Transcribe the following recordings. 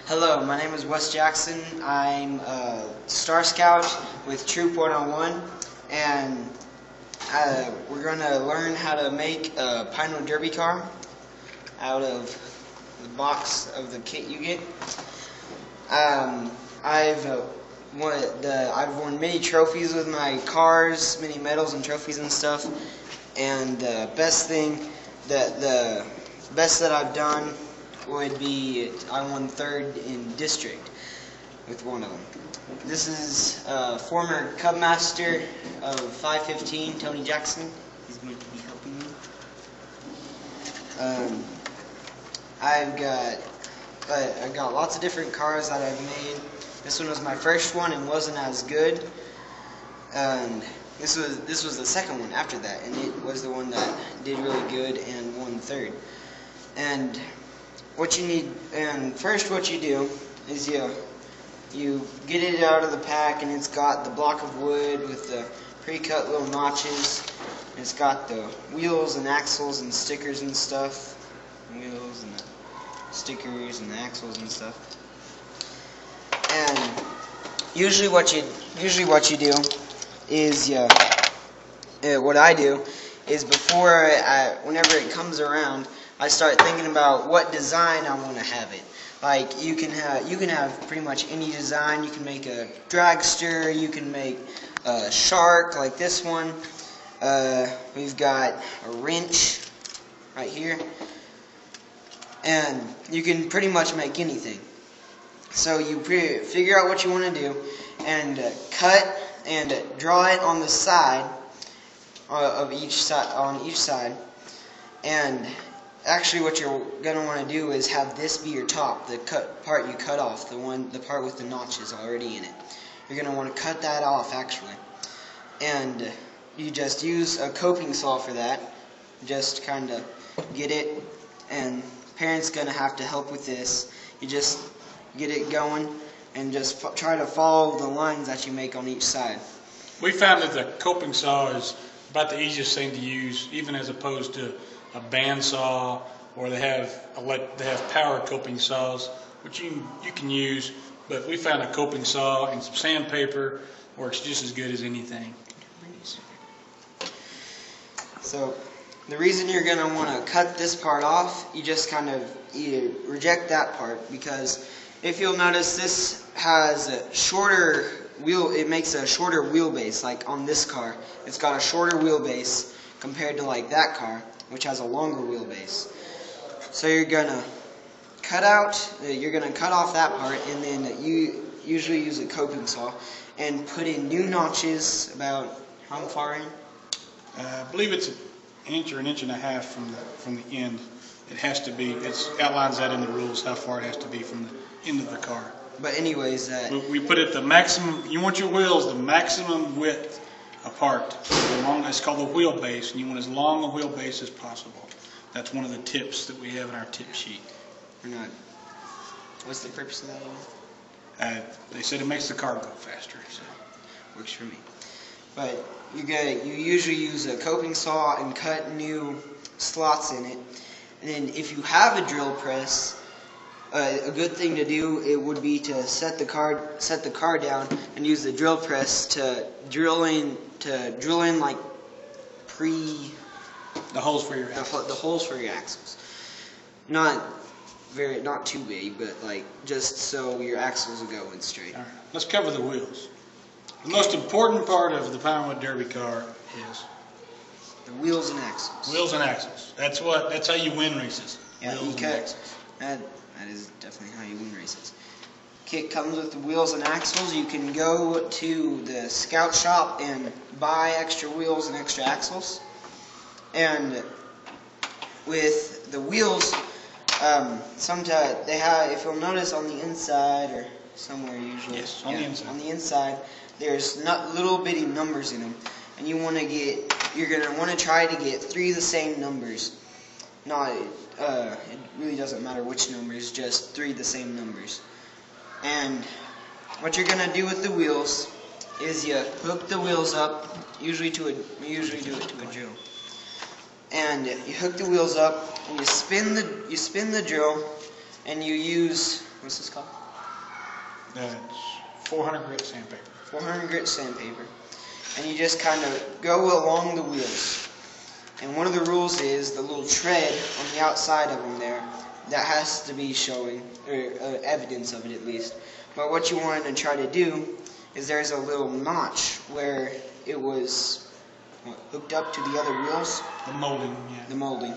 Hello, my name is Wes Jackson. I'm a Star Scout with Troop 101, and we're going to learn how to make a Pinewood Derby Car out of the box of the kit you get. I've won many trophies with my cars, many medals and trophies and stuff. And the best that I've done would be I won 3rd in district with one of them. This is former Cub Master of 515, Tony Jackson. He's going to be helping me. I've got lots of different cars that I've made. This one was my first one and wasn't as good. And this was the second one after that, and it was the one that did really good and won 3rd. And what you do is you get it out of the pack, and it's got the block of wood with the pre-cut little notches. And it's got the wheels and axles and stickers and stuff. Wheels and the stickers and the axles and stuff. And usually what you do is what I do is whenever it comes around, I start thinking about what design I want to have it. Like you can have pretty much any design. You can make a dragster. You can make a shark like this one. We've got a wrench right here, and you can pretty much make anything. So you figure out what you want to do, and cut and draw it on the side of each side, and actually what you're going to want to do is have this be your top, the part you cut off, the part with the notches already in it. You're going to want to cut that off actually, and you just use a coping saw for that. Just kind of get it, and parents going to have to help with this. You just get it going and just try to follow the lines that you make on each side. We found that the coping saw is about the easiest thing to use, even as opposed to a bandsaw, or they have power coping saws, which you can use. But we found a coping saw and some sandpaper works just as good as anything. So the reason you're going to want to cut this part off, you just kind of reject that part, because if you'll notice, this has a shorter wheel. It makes a shorter wheelbase. Like on this car, it's got a shorter wheelbase compared to like that car, which has a longer wheelbase. So you're gonna cut off that part, and then you usually use a coping saw and put in new notches. About how far in? I believe it's an inch or an inch and a half from the end. It has to be. It outlines that in the rules how far it has to be from the end of the car. But anyways, we put it the maximum. You want your wheels the maximum width apart. It's called the wheelbase, and you want as long a wheelbase as possible. That's one of the tips that we have in our tip sheet. What's the purpose of that? They said it makes the car go faster, so works for me. But you usually use a coping saw and cut new slots in it. And then if you have a drill press, a good thing to do would be to set the car down and use the drill press to drill in like the holes for your axles. The holes for your axles. Not too big, but like just so your axles will go in straight. All right. Let's cover the wheels. The most important part of the Pinewood Derby car is the wheels and axles. Wheels and axles. That's how you win races. Yeah, wheels and axles. That is definitely how you win races. Kit comes with the wheels and axles. You can go to the scout shop and buy extra wheels and extra axles. And with the wheels, sometimes they have, if you'll notice on the inside or somewhere usually. Yes, on the inside. On the inside, there's little bitty numbers in them, and you're gonna want to try to get 3 of the same numbers. It really doesn't matter which numbers, just 3 of the same numbers. And what you're gonna do with the wheels is you hook the wheels up. We usually do it to a drill. And you hook the wheels up, and you spin the drill, and you use What's this called? That's 400 grit sandpaper. 400 grit sandpaper. And you just kind of go along the wheels. And one of the rules is the little tread on the outside of them there, that has to be showing, or evidence of it at least. But what you want to try to do is there's a little notch where it was hooked up to the other wheels. The molding, yeah. The molding.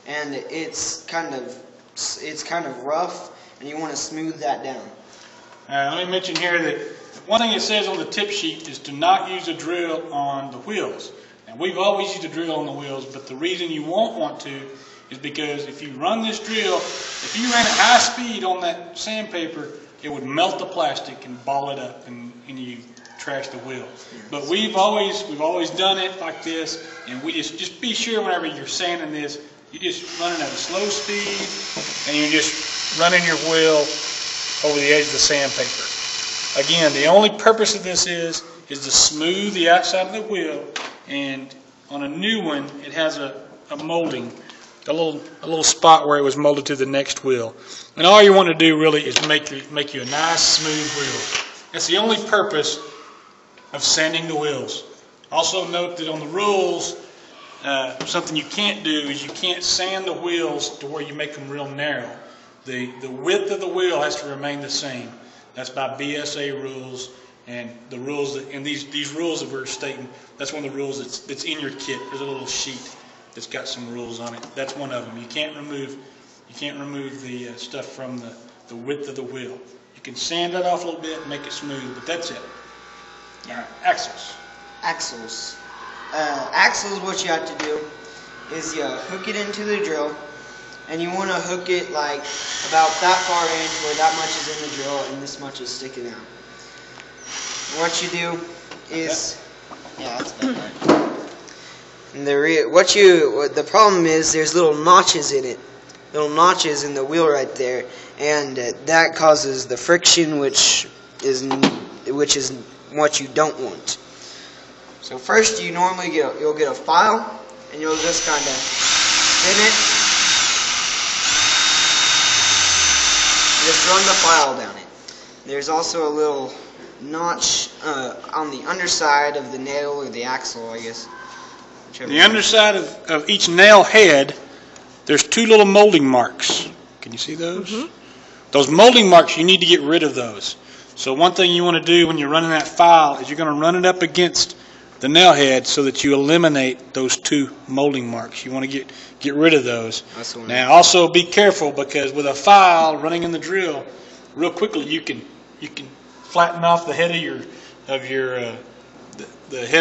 And it's kind of rough, and you want to smooth that down. Let me mention here that one thing it says on the tip sheet is to not use a drill on the wheels. And we've always used a drill on the wheels, but the reason you won't want to is because if you run this drill, if you ran at high speed on that sandpaper, it would melt the plastic and ball it up, and you trash the wheel. But we've always done it like this, and we just be sure whenever you're sanding this, you're just running at a slow speed, and you're just running your wheel over the edge of the sandpaper. Again, the only purpose of this is to smooth the outside of the wheel, and on a new one, it has a molding, a little spot where it was molded to the next wheel. And all you want to do really is make you a nice smooth wheel. That's the only purpose of sanding the wheels. Also note that on the rules, something you can't do is you can't sand the wheels to where you make them real narrow. The width of the wheel has to remain the same. That's by BSA rules, and the rules and these rules that we're stating, that's one of the rules that's in your kit. There's a little sheet that's got some rules on it. That's one of them. You can't remove the stuff from the width of the wheel. You can sand it off a little bit and make it smooth, but that's it. All right, axles. Axles. Axles, what you have to do is you hook it into the drill, and you want to hook it like about that far in where that much is in the drill and this much is sticking out. And what you do is, yeah, that's better. And the problem is there's little notches in it, little notches in the wheel right there, and that causes the friction, which is what you don't want. So first, you'll get a file, and you'll just kind of spin it. Just run the file down it. There's also a little notch on the underside of the nail or the axle, I guess. The underside of each nail head, there's two little molding marks. Can you see those? Mm-hmm. Those molding marks, you need to get rid of those. So one thing you want to do when you're running that file is you're going to run it up against the nail head so that you eliminate those two molding marks. You want to get rid of those. Now also be careful, because with a file running in the drill, real quickly you can flatten off the head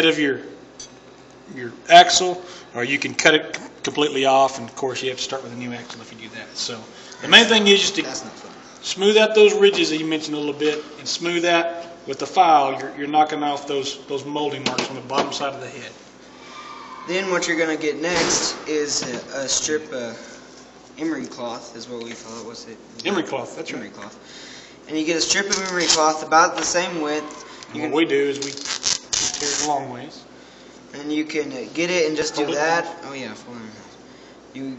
of your axle, or you can cut it completely off, and of course you have to start with a new axle if you do that. So the main thing is just to smooth out those ridges that you mentioned a little bit, and smooth out with the file. You're knocking off those molding marks on the bottom side of the head. Then what you're going to get next is a strip of emery cloth, is what we call it. What's it? Emery cloth, that's emery right. Cloth. And you get a strip of emery cloth about the same width. And what we do is we tear it a long ways. And you can get it and just do that. Oh yeah, fold it in half. You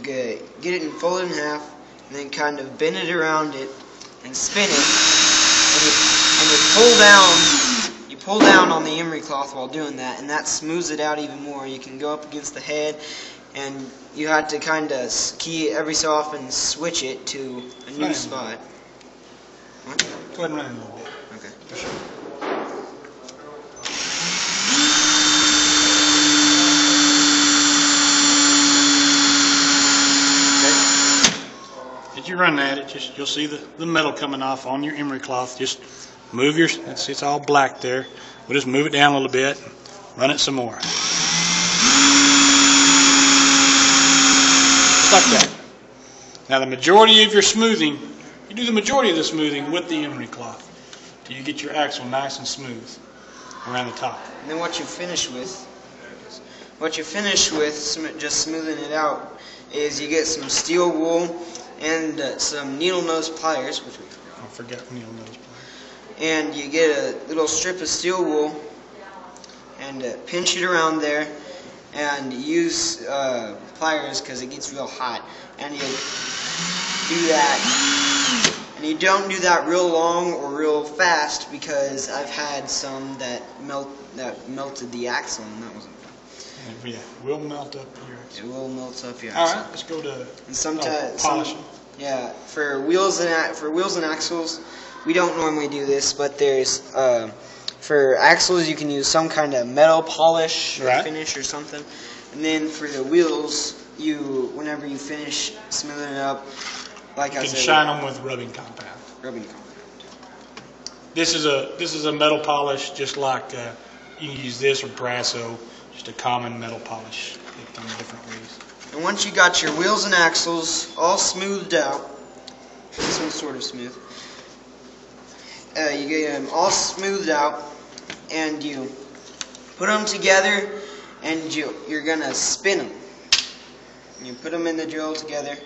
get it and fold it in half, and then kind of bend it around it and spin it. And you pull down on the emery cloth while doing that, and that smooths it out even more. You can go up against the head, and you have to kind of key it every so often, switch it to a new spot. What? Go ahead and run it a little bit. Okay. For sure. As you run that, you'll see the metal coming off on your emery cloth. Just move it's all black there. We'll just move it down a little bit, run it some more. Just like that. Now the majority of your smoothing, you do the majority of the smoothing with the emery cloth till you get your axle nice and smooth around the top. And then what you finish with, just smoothing it out, is you get some steel wool and some needle nose pliers, which we forgot needle nose pliers. And you get a little strip of steel wool and pinch it around there, and use pliers because it gets real hot. And you do that, And you don't do that real long or real fast, because I've had some that melted the axle, and that wasn't fun. And yeah, will melt up your axle. It will melt up your All axle. right, let's go to And sometimes, polishing. yeah, for wheels and axles, we don't normally do this, but there's for axles you can use some kind of metal polish or finish or something, and then for the wheels, whenever you finish smoothing it up, like I said, you can shine them with rubbing compound. Rubbing compound. This is a metal polish, just like you can use this or Brasso, just a common metal polish. It's done different ways. And once you got your wheels and axles all smoothed out, this one's sort of smooth. You get them all smoothed out, and you put them together, and you're gonna spin them. You put them in the drill together,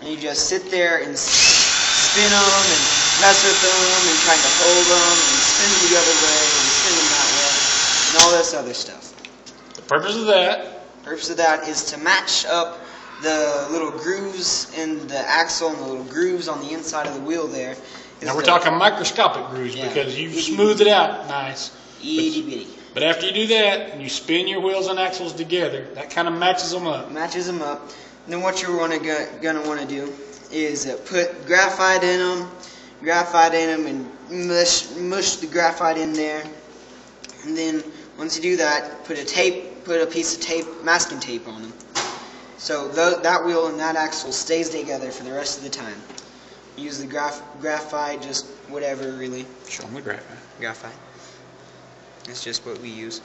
and you just sit there and spin them and mess with them and kind of hold them and spin them the other way and spin them that way and all this other stuff. The purpose of that is to match up the little grooves in the axle and the little grooves on the inside of the wheel there. Now we're talking microscopic grooves, because you've smoothed it out nice. Itty bitty. But after you do that, and you spin your wheels and axles together, that kind of matches them up. Matches them up. And then what you're gonna want to do is put graphite in them, and mush the graphite in there. And then once you do that, put a piece of tape, masking tape on them. So that wheel and that axle stays together for the rest of the time. Use the graphite, just whatever really. Show them the graphite. Graphite. That's just what we use.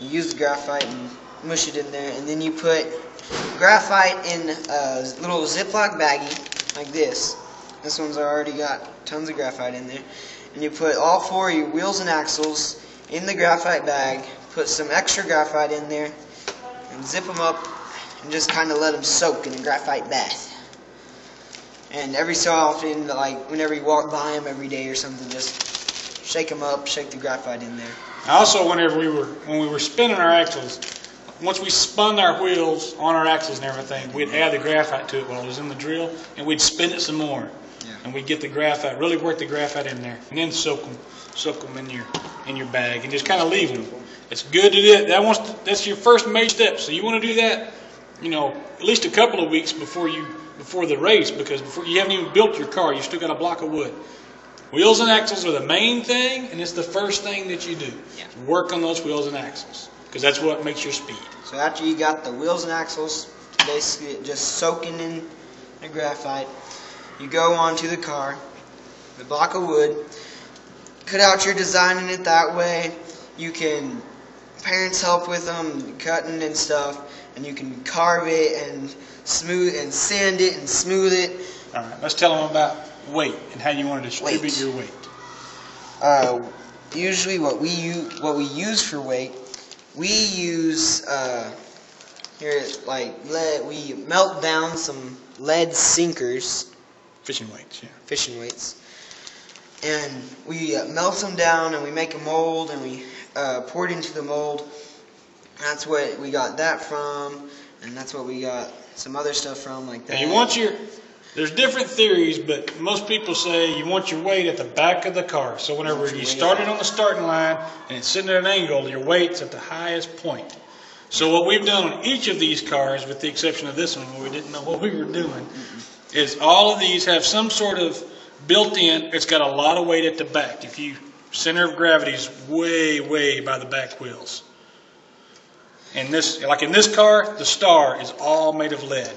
You use the graphite and mush it in there, and then you put graphite in a little Ziploc baggie like this. This one's already got tons of graphite in there. And you put all four of your wheels and axles in the graphite bag, put some extra graphite in there, and zip them up, and just kind of let them soak in a graphite bath. And every so often, like whenever you walk by them every day or something, just shake them up, shake the graphite in there. Also, when we were spinning our axles, once we spun our wheels on our axles and everything, we'd add the graphite to it while it was in the drill, and we'd spin it some more. Yeah. And we'd get the graphite, really work the graphite in there, and then soak them in your bag, and just kind of leave them. It's good to do that. That's your first major step. So you want to do that, at least a couple of weeks before the race, because before you haven't even built your car, you still got a block of wood. Wheels and axles are the main thing, and it's the first thing that you do. Yeah. Work on those wheels and axles, because that's what makes your speed. So after you got the wheels and axles basically just soaking in the graphite, you go onto the car, the block of wood, cut out your design in it that way. You can, parents help with them, cutting and stuff, and you can carve it and smooth and sand it and smooth it. All right, let's tell them about weight and how you want to distribute your weight. Usually what we use for weight, we use lead. We melt down some lead sinkers. Fishing weights, yeah. Fishing weights. And we melt them down, and we make a mold, and we pour it into the mold. That's what we got that from, and that's what we got some other stuff from, like that. And there's different theories, but most people say you want your weight at the back of the car. So whenever you start it on the starting line and it's sitting at an angle, your weight's at the highest point. So what we've done on each of these cars, with the exception of this one where we didn't know what we were doing, is all of these have some sort of built-in, it's got a lot of weight at the back. Center of gravity is way, way by the back wheels. And like in this car, the star is all made of lead.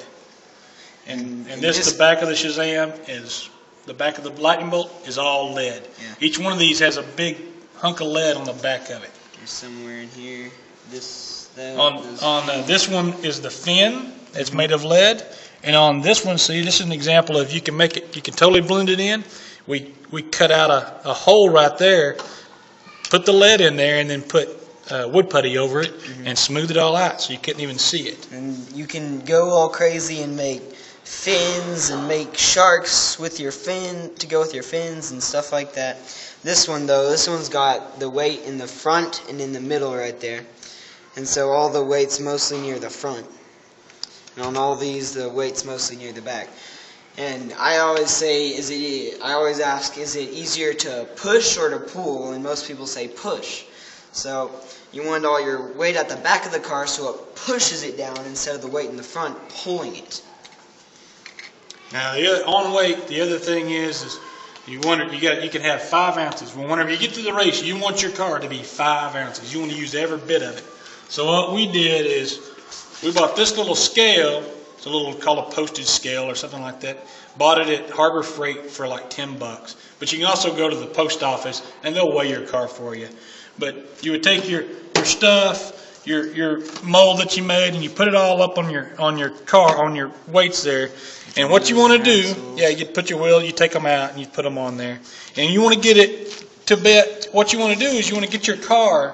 And the back of the Shazam the back of the lightning bolt is all lead. Yeah. Each one of these has a big hunk of lead on the back of it. There's somewhere in here. This one is the fin. It's made of lead. And on this one, see, this is an example of you can totally blend it in. We cut out a hole right there, put the lead in there, and then put wood putty over it, and smooth it all out so you couldn't even see it. And you can go all crazy and make fins and make sharks with your fin to go with your fins and stuff like that. This one's got the weight in the front and in the middle right there, and so all the weight's mostly near the front. And on all these, the weight's mostly near the back. And I always say, I always ask, is it easier to push or to pull? And most people say push. So you want all your weight at the back of the car so it pushes it down instead of the weight in the front pulling it. Now, on weight, the other thing is you can have 5 ounces. Well, whenever you get to the race, you want your car to be 5 ounces. You want to use every bit of it. So what we did is we bought this little scale. It's a little called a postage scale or something like that. Bought it at Harbor Freight for like $10. But you can also go to the post office and they'll weigh your car for you. But you would take your stuff, your mold that you made, and you put it all up on your car, on your weights there. And what you want to do, you put your wheel, you take them out, and you put them on there. And you want to get it to bet. What you want to do is you want to get your car,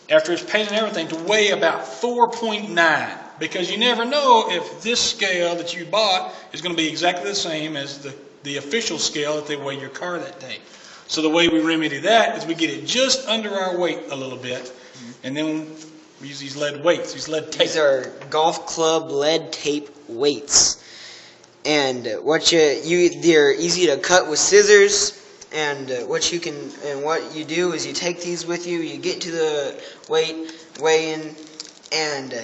after it's painted and everything, to weigh about 4.9. Because you never know if this scale that you bought is going to be exactly the same as the official scale that they weigh your car that day. So the way we remedy that is we get it just under our weight a little bit, and then we use these lead weights, these lead tape. These are golf club lead tape weights, and they're easy to cut with scissors. And what you do is you take these with you. You get to the weigh-in, and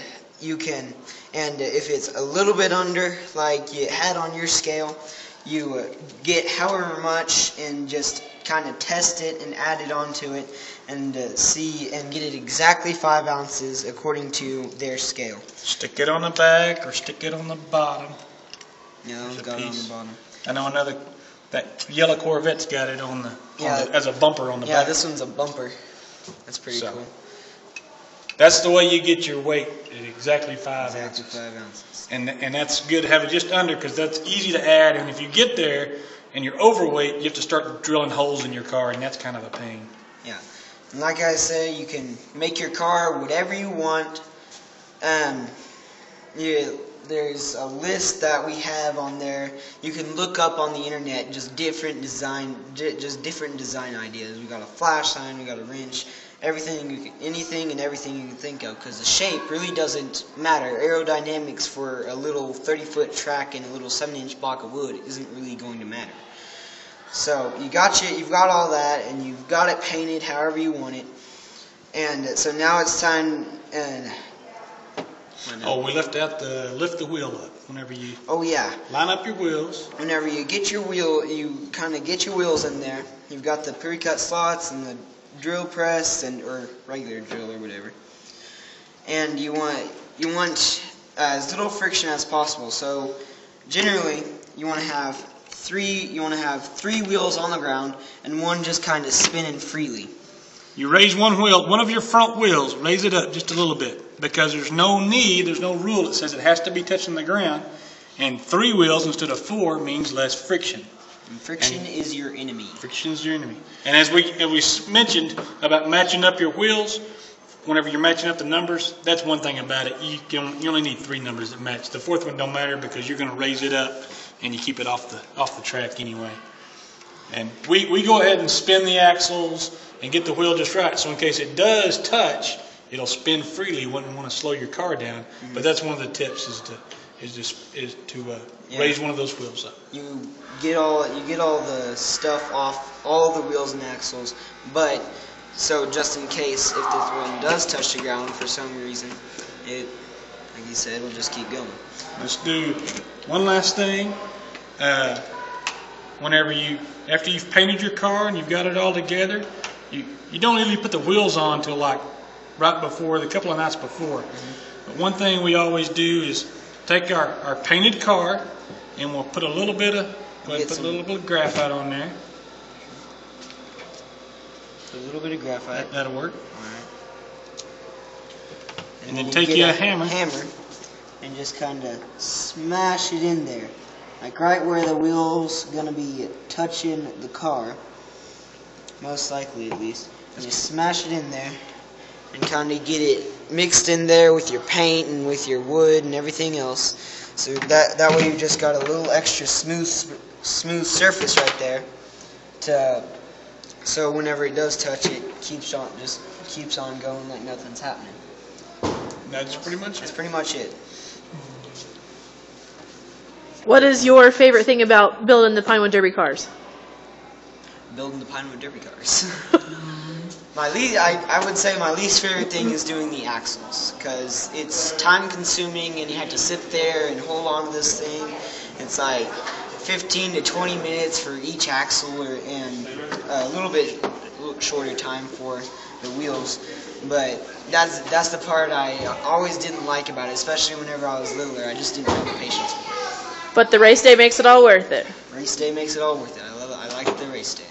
if it's a little bit under, like you had on your scale, you get however much and just kind of test it and add it onto it and see and get it exactly 5 ounces according to their scale. Stick it on the back or stick it on the bottom. Yeah, I've got it on the bottom. I know that yellow Corvette's got it as a bumper on the back. Yeah, this one's a bumper. That's pretty cool. That's the way you get your weight at exactly 5 ounces. Exactly 5 ounces. And that's good to have it just under, because that's easy to add. And if you get there and you're overweight, you have to start drilling holes in your car, and that's kind of a pain. Yeah. And like I say, you can make your car whatever you want. There's a list that we have on there. You can look up on the internet just different design ideas. We got a flash sign, we got a wrench, anything and everything you can think of, because the shape really doesn't matter. Aerodynamics for a little 30-foot track and a little 7-inch block of wood isn't really going to matter. So you've got all that, and you've got it painted however you want it. And so now it's time. We left out lift the wheel up whenever you. Oh yeah. Line up your wheels. Whenever you get your wheel, you kind of get your wheels in there. You've got the pre-cut slots and the drill press or regular drill or whatever. And you want as little friction as possible. So generally, you want to have three wheels on the ground and one just kind of spinning freely. You raise one of your front wheels, raise it up just a little bit, because there's no rule that says it has to be touching the ground, and 3 wheels instead of 4 means less friction. And friction is your enemy. Friction is your enemy. And as we mentioned about matching up your wheels, whenever you're matching up the numbers, that's one thing about it. You only need 3 numbers that match. The 4th one don't matter because you're going to raise it up and you keep it off the track anyway. And we go ahead and spin the axles and get the wheel just right, so in case it does touch, it'll spin freely. You wouldn't want to slow your car down. But that's one of the tips is to raise one of those wheels up. You get all the stuff off all the wheels and axles, but so just in case if this one does touch the ground for some reason, it, like you said, will just keep going. Let's do one last thing. After you've painted your car and you've got it all together, you don't really put the wheels on until like right before, a couple of nights before. But one thing we always do is take our painted car and we'll put a little bit of graphite on there. A little bit of graphite. That'll work. All right. And then take you a hammer and just kind of smash it in there. Like right where the wheel's going to be touching the car, most likely at least. And just smash it in there and kind of get it mixed in there with your paint and with your wood and everything else. So that way you've just got a little extra smooth surface right there. So whenever it does touch it, keeps on going like nothing's happening. That's pretty much it. That's pretty much it. What is your favorite thing about building the Pinewood Derby cars? Building the Pinewood Derby cars. I would say my least favorite thing is doing the axles, because it's time consuming and you have to sit there and hold on to this thing. It's like 15 to 20 minutes for each axle, and a little bit shorter time for the wheels. But that's the part I always didn't like about it, especially whenever I was littler. I just didn't have the patience for it. But the race day makes it all worth it. Race day makes it all worth it. I love it. I like the race day.